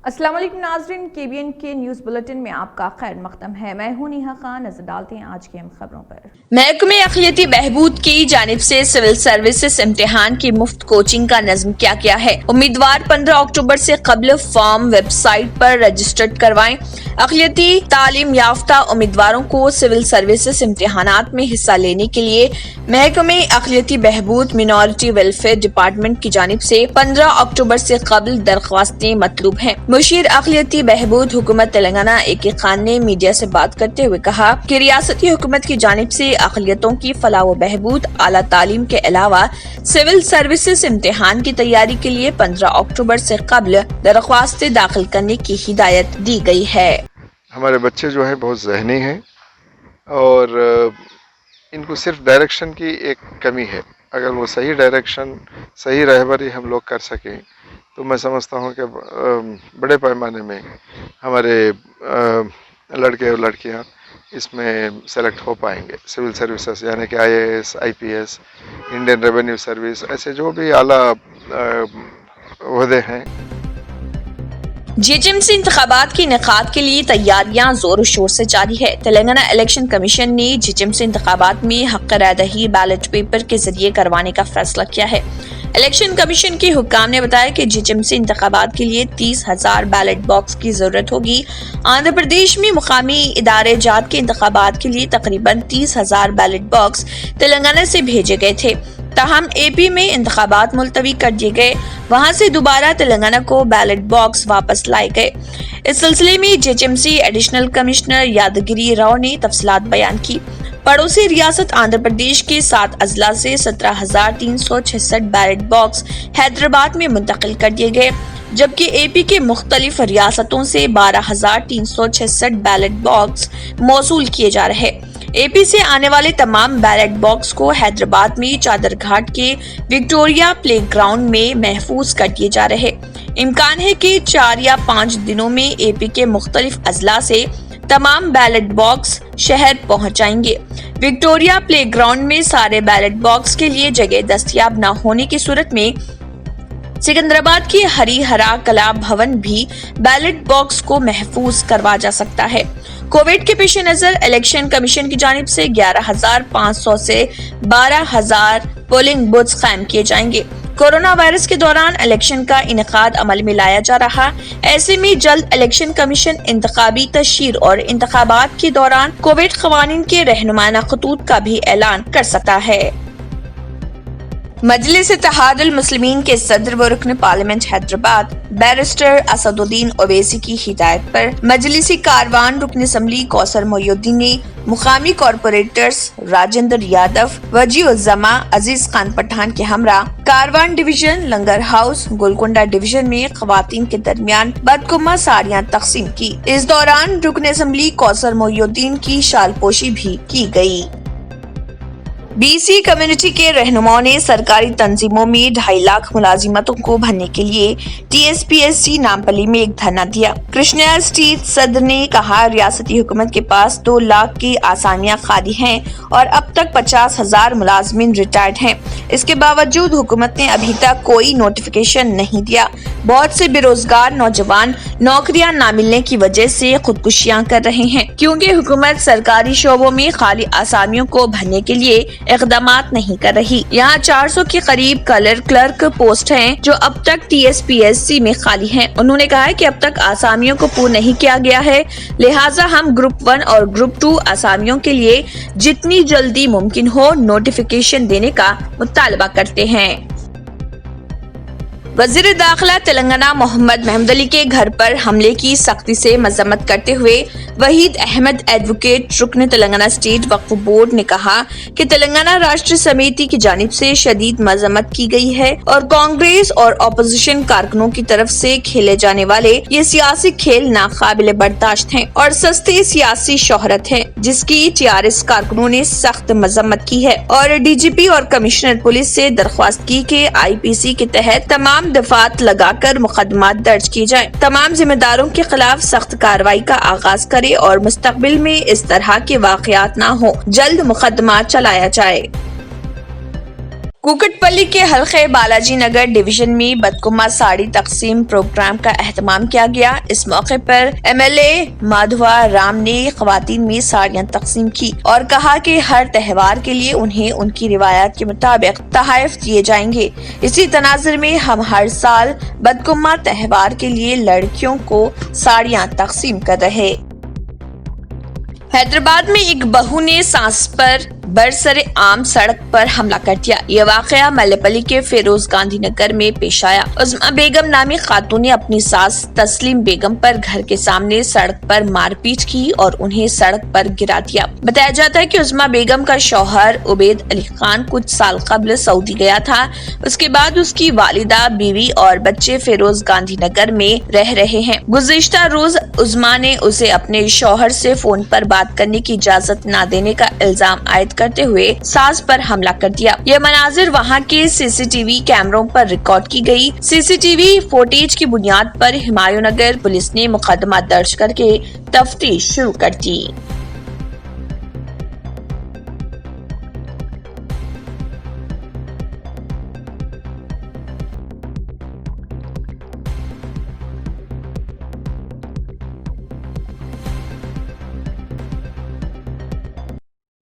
अस्सलाम वालेकुम नाज़रीन, KBN के न्यूज़ बुलेटिन में आपका खैर मक़दम है। मैं हूं नेहा खान। नजर डालते हैं आज की अहम खबरों पर। महकमे अक़लियती बहबूद की जानिब से सिविल सर्विसेज इम्तिहान की मुफ्त कोचिंग का नज़्म किया गया है। उम्मीदवार 15 अक्टूबर से कबल फॉर्म वेबसाइट पर रजिस्टर्ड करवाएं। अक़लियती तालीम याफ्ता उम्मीदवारों को सिविल सर्विसेज इम्तिहानात में हिस्सा लेने के लिए महकमे अक़लियती बहबूद मिनॉरिटी वेलफेयर डिपार्टमेंट की जानिब से 15 अक्टूबर से कबल दरख्वास्तें मतलूब हैं। मुशीर अक़लियती बहबूद हुकूमत तेलंगाना AK खान ने मीडिया से बात करते हुए कहा कि रियासती हुकूमत की जानिब से अक़लियतों की फलाह व बहबूद, आला तालीम के अलावा सिविल सर्विसेज इम्तिहान की तैयारी के लिए 15 अक्टूबर से कबल दरख्वास्तें दाखिल करने की हिदायत दी गई है। हमारे बच्चे जो है बहुत ज़हनी हैं और इनको सिर्फ डायरेक्शन की एक कमी है। अगर वो सही डायरेक्शन, सही रहबरी हम लोग कर सकें तो मैं समझता हूँ कि बड़े पैमाने में हमारे लड़के और लड़कियाँ इसमें सेलेक्ट हो पाएंगे। सिविल सर्विसेज यानी कि IAS, IPS, Indian revenue service, ऐसे जो भी आला ओहदे हैं। GHMC इंतखाबात के इनेकाद के लिए तैयारियां जोर शोर से जारी है। तेलंगाना इलेक्शन कमीशन ने GHMC इंतखाबात में हक राय दही बैलेट पेपर के जरिए करवाने का फैसला किया है। इलेक्शन कमीशन के हुक्काम ने बताया कि GHMC इंतखाबात के लिए 30,000 बैलेट बॉक्स की जरूरत होगी। आंध्र प्रदेश में मुकामी इदारे जात के इंतखाबात के लिए तकरीबन 30,000 बैलेट बॉक्स तेलंगाना से भेजे गए थे। ताहम AP में इंतखाबात मुलतवी कर दिए गए, वहां से दोबारा तेलंगाना को बैलेट बॉक्स वापस लाए गए। इस सिलसिले में GHMC एडिशनल कमिश्नर यादगिरी राव ने तफसीलात बयान की। पड़ोसी रियासत आंध्र प्रदेश के 7 अजला से 17,366 बैलेट बॉक्स हैदराबाद में मुंतकिल कर दिए गए, जबकि AP के मुख्तलिफ रियासतों से 12,366 बैलेट बॉक्स मौसूल किए जा रहे। AP से आने वाले तमाम बैलेट बॉक्स को हैदराबाद में चादर घाट के विक्टोरिया प्ले ग्राउंड में महफूज कर दिए जा रहे। इम्कान है कि 4 या 5 दिनों में AP के मुख्तलिफ अजला से तमाम बैलेट बॉक्स शहर पहुंच जाएंगे। विक्टोरिया प्ले ग्राउंड में सारे बैलेट बॉक्स के लिए जगह दस्तयाब न होने की सूरत में सिकंदराबाद की हरिहरा कला भवन भी बैलेट बॉक्स को महफूज करवा जा सकता है। कोविड के पेश नजर इलेक्शन कमीशन की जानिब से 11,500 से 12,000 पोलिंग बूथ्स कायम किए जाएंगे। कोरोना वायरस के दौरान इलेक्शन का इनेकाद अमल में लाया जा रहा, ऐसे में जल्द इलेक्शन कमीशन इंतखाबी तशहीर और इंतखाबात के दौरान कोविड कवानीन के रहनुमाना खतूत का भी ऐलान कर सकता है। मजलिस इत्तेहादुल मुस्लिमीन के सदर व रुकन पार्लियामेंट हैदराबाद बैरिस्टर असदुद्दीन ओवैसी की हिदायत पर मजलिसी कारवान रुकन असम्बली कौसर मोइनुद्दीन ने मुकामी कॉरपोरेटर्स राजेंद्र यादव, वजीउज़्ज़मा अजीज खान पठान के हमरा कारवान डिवीजन, लंगर हाउस, गोलकुंडा डिवीजन में खवातीन के दरमियान बदकुमा साड़ियाँ तकसीम की। इस दौरान रुकन असम्बली कौसर मोइनुद्दीन की शालपोशी भी की गयी। BC कम्युनिटी के रहनुमाओं ने सरकारी तंजीमों में 2.5 लाख मुलाजिमतों को भरने के लिए TSPSC नामपल्ली में एक धरना दिया। कृष्णा स्टेट सदर ने कहा, रियासती हुकूमत के पास 2 लाख की आसामियां खाली हैं और अब तक 50,000 मुलाजमिन रिटायर्ड हैं। इसके बावजूद हुकूमत ने अभी तक कोई नोटिफिकेशन नहीं दिया। बहुत से बेरोजगार नौजवान नौकरियां न मिलने की वजह से खुदकुशियां कर रहे हैं, क्योंकि हुकूमत सरकारी शोबों में खाली आसामियों को भरने के लिए इक़दामात नहीं कर रही। यहाँ 400 के करीब कलर क्लर्क पोस्ट हैं जो अब तक TSPSC में खाली हैं। उन्होंने कहा है कि अब तक आसामियों को पूर्ण नहीं किया गया है, लिहाजा हम ग्रुप 1 और ग्रुप 2 आसामियों के लिए जितनी जल्दी मुमकिन हो नोटिफिकेशन देने का मुतालबा करते हैं। वज़ीर दाखिला तेलंगाना मोहम्मद महमूद अली के घर पर हमले की सख्ती से मजम्मत करते हुए वहीद अहमद एडवोकेट रुकन तेलंगाना स्टेट वक्फ बोर्ड ने कहा कि तेलंगाना राष्ट्र समिति की जानिब से शदीद मजम्मत की गई है और कांग्रेस और अपोजिशन कारकुनों की तरफ से खेले जाने वाले ये सियासी खेल नाकाबिल बर्दाश्त हैं और सस्ते सियासी शोहरत है, जिसकी TRS कारकुनों ने सख्त मजम्मत की है और DGP और कमिश्नर पुलिस से दरख्वास्त की कि IPC के तहत तमाम दफात लगाकर मुकदमात दर्ज किए जाएं। तमाम जिम्मेदारों के खिलाफ सख्त कार्रवाई का आगाज करे और मुस्तकबिल में इस तरह के वाकयात न हो, जल्द मुकदमा चलाया जाए। कुकटपल्ली के हल्के बालाजी नगर डिवीजन में बदकुमा साड़ी तकसीम प्रोग्राम का एहतमाम किया गया। इस मौके पर एमएलए माधवा राम ने खवातीन में साड़ियां तकसीम की और कहा कि हर त्योहार के लिए उन्हें उनकी रिवायत के मुताबिक तोहफे दिए जाएंगे। इसी तनाजुर में हम हर साल बदकुमा त्योहार के लिए लड़कियों को साड़ियां तकसीम कर रहे। हैदराबाद में एक बहू ने सास पर बरसरे आम सड़क पर हमला कर दिया। यह वाकया मल्लेपल्ली के फिरोज गांधी नगर में पेश आया। उज़्मा बेगम नामी खातून ने अपनी सास तस्लीम बेगम पर घर के सामने सड़क पर मारपीट की और उन्हें सड़क पर गिरा दिया। बताया जाता है कि उज़्मा बेगम का शौहर उबैद अली खान कुछ साल कबल सऊदी गया था। उसके बाद उसकी वालिदा, बीवी और बच्चे फिरोज गांधी नगर में रह रहे हैं। गुज़िश्ता रोज उज़्मा ने उसे अपने शौहर से फोन पर बात करने की इजाजत न देने का इल्जाम आयद करते हुए सास पर हमला कर दिया। यह मनाजिर वहां के सीसीटीवी कैमरों पर रिकॉर्ड की गई। सीसीटीवी फुटेज की बुनियाद पर हुमायूं नगर पुलिस ने मुकदमा दर्ज करके तफ्तीश शुरू कर दी।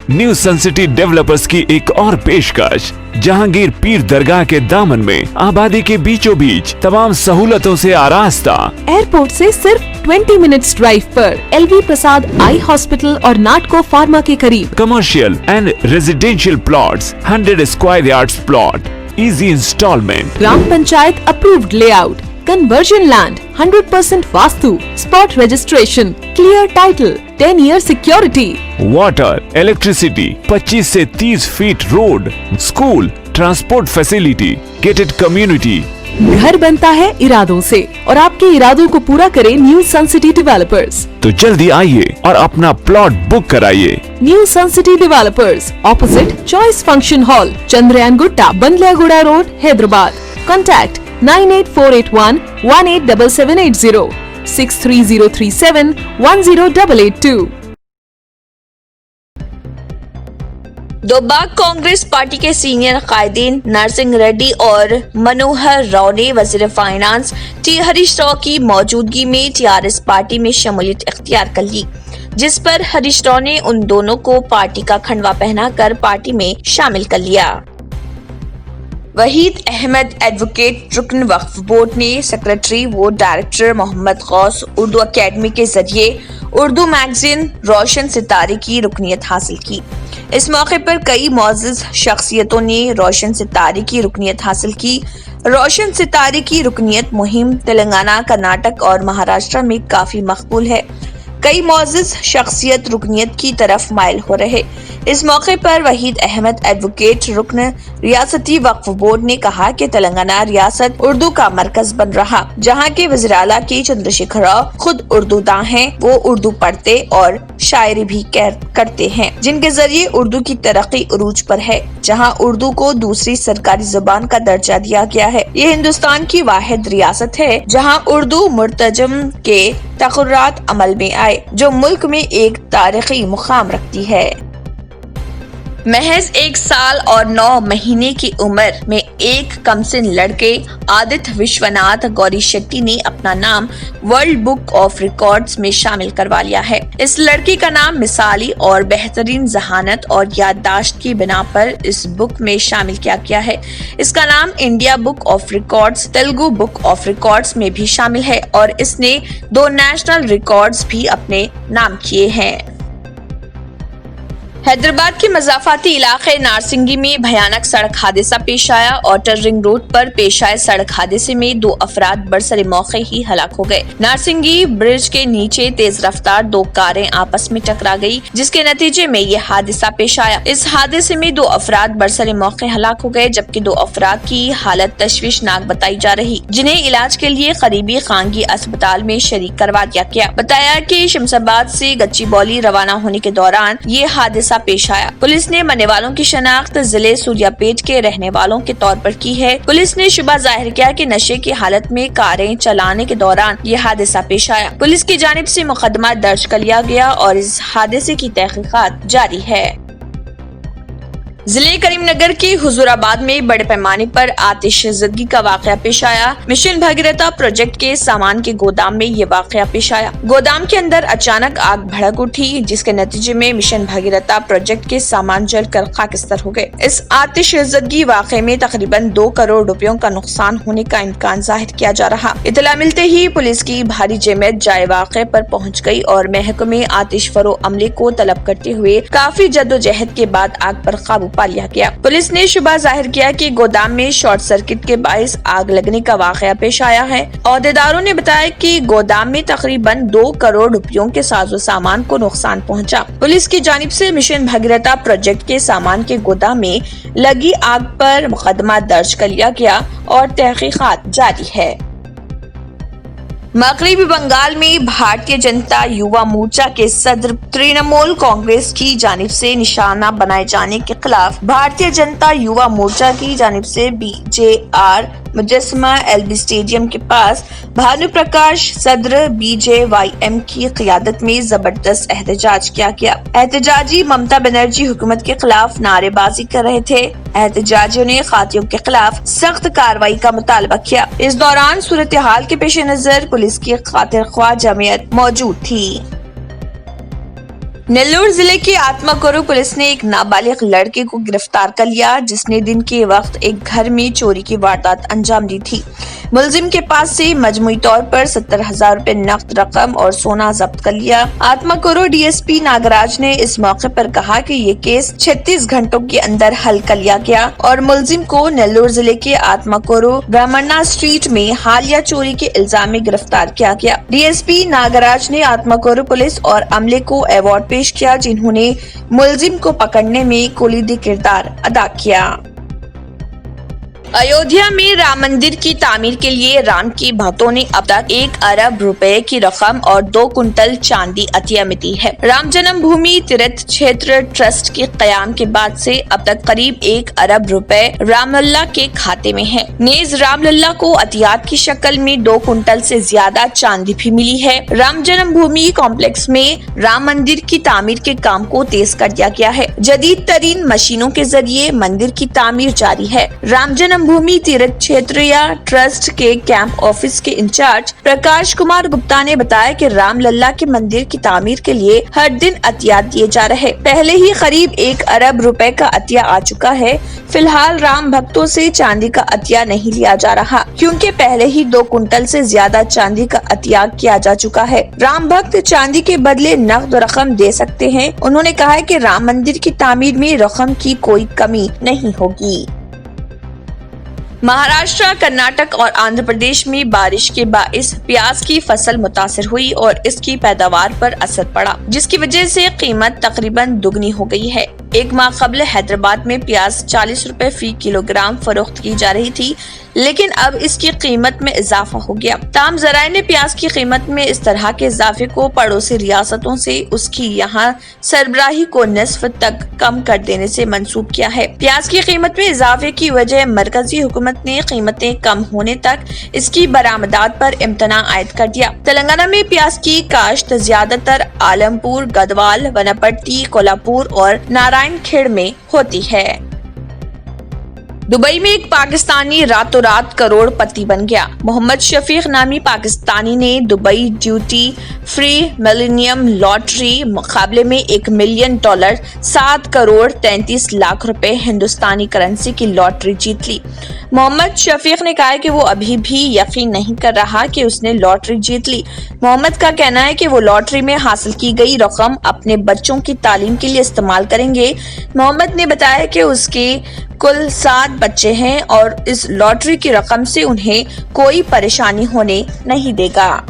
न्यू सन सिटी डेवलपर्स की एक और पेशकश जहांगीर पीर दरगाह के दामन में आबादी के बीचों बीच तमाम सहूलतों से आरास्ता। एयरपोर्ट से सिर्फ 20 मिनट्स ड्राइव पर एलवी प्रसाद आई हॉस्पिटल और नाटको फार्मा के करीब। Commercial and residential plots, 100 square yards plot, easy instalment. Gram panchayat approved layout, conversion land, 100% vastu, spot registration, clear title, 10 year security, water, electricity, 25 से 30 feet road, school, transport facility, gated community. घर बनता है इरादों से और आपके इरादों को पूरा करे न्यू सन सिटी डेवलपर्स। तो जल्दी आइए और अपना प्लॉट बुक कराइए। New sun city developers, opposite choice function hall, Chandrayangutta, Bandlaguda road, Hyderabad. Contact 98481 187780, 63037 10882। दोबाग कांग्रेस पार्टी के सीनियर कायदीन नरसिंह रेड्डी और मनोहर राव ने वजीर फाइनेंस टी हरीश राव की मौजूदगी में टीआरएस पार्टी में शमूलियत इख्तियार कर ली, जिस पर हरीश राव ने उन दोनों को पार्टी का खंडवा पहनाकर पार्टी में शामिल कर लिया। वहीद अहमद एडवोकेट रुकन वक्फ बोर्ड ने सेक्रेटरी व डायरेक्टर मोहम्मद गौस उर्दू अकेडमी के जरिए उर्दू मैगजीन रोशन सितारे की रुकनियत हासिल की। इस मौके पर कई मोअज़्ज़िज़ शख्सियतों ने रोशन सितारे की रुकनियत हासिल की। रोशन सितारे की रुकनियत मुहिम तेलंगाना, कर्नाटक और महाराष्ट्र में काफी मकबूल है। कई मोअज़्ज़िज़ शख्सियत रुकनियत की तरफ माइल हो रहे। इस मौके पर वहीद अहमद एडवोकेट रुकन रियासती वक्फ बोर्ड ने कहा कि तेलंगाना रियासत उर्दू का मरकज बन रहा, जहां के वज़ीर आला के चंद्रशेखर राव खुद उर्दूदां हैं। वो उर्दू पढ़ते और शायरी भी करते हैं, जिनके जरिए उर्दू की तरक्की उरूज पर है। जहां उर्दू को दूसरी सरकारी जुबान का दर्जा दिया गया है। ये हिंदुस्तान की वाहिद रियासत है जहां उर्दू मुर्तजम के तक़र्रात अमल में आए, जो मुल्क में एक तारीखी मुकाम रखती है। महज 1 साल और 9 महीने की उम्र में एक कमसिन लड़के आदित्य विश्वनाथ गौरी शेट्टी ने अपना नाम वर्ल्ड बुक ऑफ रिकॉर्ड्स में शामिल करवा लिया है। इस लड़की का नाम मिसाली और बेहतरीन जहानत और याददाश्त की बिना पर इस बुक में शामिल किया गया है। इसका नाम India book of records, Telugu book of records में भी शामिल है और इसने 2 नेशनल रिकॉर्ड्स भी अपने नाम किए हैं। हैदराबाद के मजाफाती इलाके नारसिंगी में भयानक सड़क हादसा पेश आया। आउटर रिंग रोड पर पेश आए सड़क हादसे में 2 अफराद बरसरे मौके ही हलाक हो गए। नारसिंगी ब्रिज के नीचे तेज रफ्तार 2 कारें आपस में टकरा गई, जिसके नतीजे में ये हादसा पेश आया। इस हादसे में 2 अफराद बरसरे मौके हलाक हो गए, जबकि 2 अफराद की हालत तशवीशनाक बताई जा रही, जिन्हें इलाज के लिए करीबी खानगी अस्पताल में शरीक करवा दिया गया। बताया कि शमशाबाद से गच्चीबौली रवाना होने के दौरान ये हादसा पेश आया। पुलिस ने मरने वालों की शनाख्त जिले सूर्यापेट के रहने वालों के तौर पर की है। पुलिस ने शुबा जाहिर किया कि नशे की हालत में कारें चलाने के दौरान ये हादसा पेश आया। पुलिस की जानिब से मुकदमा दर्ज कर लिया गया और इस हादसे की तहकीकात जारी है। जिले करीमनगर के हुजूराबाद में बड़े पैमाने पर आतिशज़दगी का वाकया पेश आया। मिशन भगीरथा प्रोजेक्ट के सामान के गोदाम में ये वाकया पेश आया। गोदाम के अंदर अचानक आग भड़क उठी, जिसके नतीजे में मिशन भगीरथा प्रोजेक्ट के सामान जलकर खाकिस्तर हो गए। इस आतिशज़दगी वाकये में तकरीबन 2 करोड़ रुपयों का नुकसान होने का इम्कान जाहिर किया जा रहा। इतला मिलते ही पुलिस की भारी जमात जाए वाक़े पर पहुँच गयी और महकमे आतिश फरो अमले को तलब करते हुए काफी जद्दोजहद के बाद आग पर काबू पा लिया गया। पुलिस ने शुबा जाहिर किया कि गोदाम में शॉर्ट सर्किट के बाइस आग लगने का वाकया पेश आया है। औहदेदारों ने बताया कि गोदाम में तकरीबन 2 करोड़ रुपयों के साजो सामान को नुकसान पहुंचा। पुलिस की जानिब से मिशन भगीरथा प्रोजेक्ट के सामान के गोदाम में लगी आग पर मुकदमा दर्ज कर लिया गया और तहकीकात जारी है। मगरबी बंगाल में भारतीय जनता युवा मोर्चा के सदर तृणमूल कांग्रेस की जानिब से निशाना बनाए जाने के खिलाफ भारतीय जनता युवा मोर्चा की जानिब से BJR मुजस्समा LB स्टेडियम के पास भानु प्रकाश सदर BJYM की क़ियादत में जबरदस्त एहतजाज किया गया। एहतजाजी ममता बनर्जी हुकूमत के खिलाफ नारेबाजी कर रहे थे। एहतजाजियों ने खातियों के खिलाफ सख्त कार्रवाई का मुतालबा किया। इस दौरान सूरत हाल के पेश नजर पुलिस की खातिर ख्वाह जमात मौजूद थी। नेल्लोर जिले की आत्माकोरू पुलिस ने एक नाबालिग लड़के को गिरफ्तार कर लिया, जिसने दिन के वक्त एक घर में चोरी की वारदात अंजाम दी थी। मुलजिम के पास से मजमूई तौर पर 70,000 रुपए नकद रकम और सोना जब्त कर लिया। आत्माकोरू DSP नागराज ने इस मौके पर कहा कि ये केस 36 घंटों के अंदर हल कर लिया गया और मुलजिम को नेल्लोर जिले के आत्माकोरू ब्राह्मणा स्ट्रीट में हालिया चोरी के इल्जाम में गिरफ्तार किया गया। DSP नागराज ने आत्माकोरू पुलिस और अमले को अवार्ड पेश किया, जिन्होंने मुलजिम को पकड़ने में कुलीदी किरदार अदा किया। अयोध्या में राम मंदिर की तामीर के लिए राम के भक्तों ने अब तक 1 अरब रुपए की रकम और 2 कुंटल चांदी अतिया में दी है। राम जन्मभूमि तीर्थ क्षेत्र ट्रस्ट के कयाम के बाद से अब तक करीब 1 अरब रुपए रामलल्ला के खाते में है। नेज रामलल्ला को अतियात की शक्ल में 2 कुंटल से ज्यादा चांदी भी मिली है। राम जन्मभूमि कॉम्प्लेक्स में राम मंदिर की तामीर के काम को तेज कर दिया गया है। जदीद तरीन मशीनों के जरिए मंदिर की तामीर जारी है। राम भूमि तीर्थ क्षेत्रीय ट्रस्ट के कैंप ऑफिस के इंचार्ज प्रकाश कुमार गुप्ता ने बताया कि रामलल्ला के मंदिर की तामीर के लिए हर दिन अतिया दिए जा रहे। पहले ही करीब 1 अरब रुपए का अतिया आ चुका है। फिलहाल राम भक्तों से चांदी का अतिया नहीं लिया जा रहा, क्योंकि पहले ही 2 कुंटल से ज्यादा चांदी का अतिया किया जा चुका है। राम भक्त चांदी के बदले नकद रकम दे सकते हैं। उन्होंने कहा है कि राम मंदिर की तामीर में रकम की कोई कमी नहीं होगी। महाराष्ट्र, कर्नाटक और आंध्र प्रदेश में बारिश के बाइस प्याज की फसल मुतासिर हुई और इसकी पैदावार पर असर पड़ा, जिसकी वजह से कीमत तकरीबन दुगनी हो गई है। एक माह कबल हैदराबाद में प्याज 40 रुपए फी किलोग्राम फरोख्त की जा रही थी, लेकिन अब इसकी कीमत में इजाफा हो गया। ताम ज़राए ने प्याज की कीमत में इस तरह के इजाफे को पड़ोसी रियासतों से उसकी यहाँ सरबराही को निस्फ तक कम कर देने से मंसूब किया है। प्याज की कीमत में इजाफे की वजह मरकजी हुकूमत ने कीमतें कम होने तक इसकी बरामदात पर इम्तना आयद कर दिया। तेलंगाना में प्याज की काश्त ज्यादातर आलमपुर, गदवाल, वनपट्टी, कोल्हापुर और नारायणखेड़ में होती है। दुबई में एक पाकिस्तानी रातों रात करोड़पति बन गया। मोहम्मद शफीक नामी पाकिस्तानी ने Dubai duty free millennium lottery मुकाबले में $1 मिलियन 7 करोड़ 33 लाख रुपए हिंदुस्तानी करेंसी की लॉटरी जीत ली। मोहम्मद शफीक ने कहा है कि वो अभी भी यकीन नहीं कर रहा कि उसने लॉटरी जीत ली। मोहम्मद का कहना है कि वो लॉटरी में हासिल की गई रकम अपने बच्चों की तालीम के लिए इस्तेमाल करेंगे। मोहम्मद ने बताया कि उसके कुल 7 बच्चे हैं और इस लॉटरी की रकम से उन्हें कोई परेशानी होने नहीं देगा।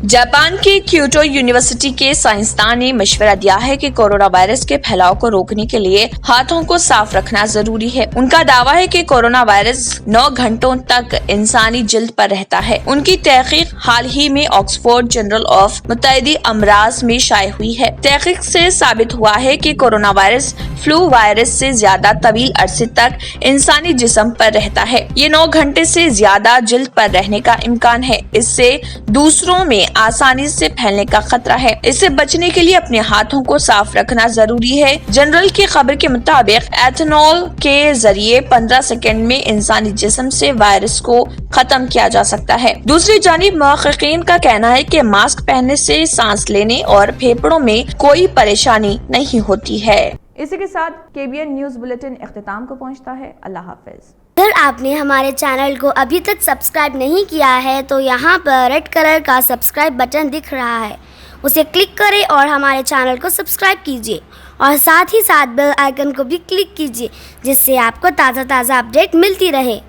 जापान के क्योटो यूनिवर्सिटी के साइंसदान ने मशवरा दिया है कि कोरोना वायरस के फैलाव को रोकने के लिए हाथों को साफ रखना जरूरी है। उनका दावा है कि कोरोना वायरस 9 घंटों तक इंसानी जिल्द पर रहता है। उनकी तहकीक हाल ही में ऑक्सफोर्ड जर्नल ऑफ मुतअद्दी अमराज में शाये हुई है। तहकीक से साबित हुआ है कि कोरोना वायरस फ्लू वायरस से ज्यादा तवील अरसे तक इंसानी जिस्म पर रहता है। ये 9 घंटे से ज्यादा जिल्द पर रहने का इम्कान है। इससे दूसरों में आसानी से फैलने का खतरा है। इससे बचने के लिए अपने हाथों को साफ रखना जरूरी है। जनरल की खबर के मुताबिक एथेनॉल के जरिए 15 सेकंड में इंसानी जिस्म से वायरस को खत्म किया जा सकता है। दूसरी जानिब मुहक्किकीन का कहना है कि मास्क पहनने से सांस लेने और फेफड़ों में कोई परेशानी नहीं होती है। इसी के साथ KBN न्यूज़ बुलेटिन इख्तिताम को पहुंचता है। अल्लाह हाफिज। अगर आपने हमारे चैनल को अभी तक सब्सक्राइब नहीं किया है तो यहाँ पर रेड कलर का सब्सक्राइब बटन दिख रहा है, उसे क्लिक करें और हमारे चैनल को सब्सक्राइब कीजिए और साथ ही साथ बेल आइकन को भी क्लिक कीजिए, जिससे आपको ताज़ा अपडेट मिलती रहे।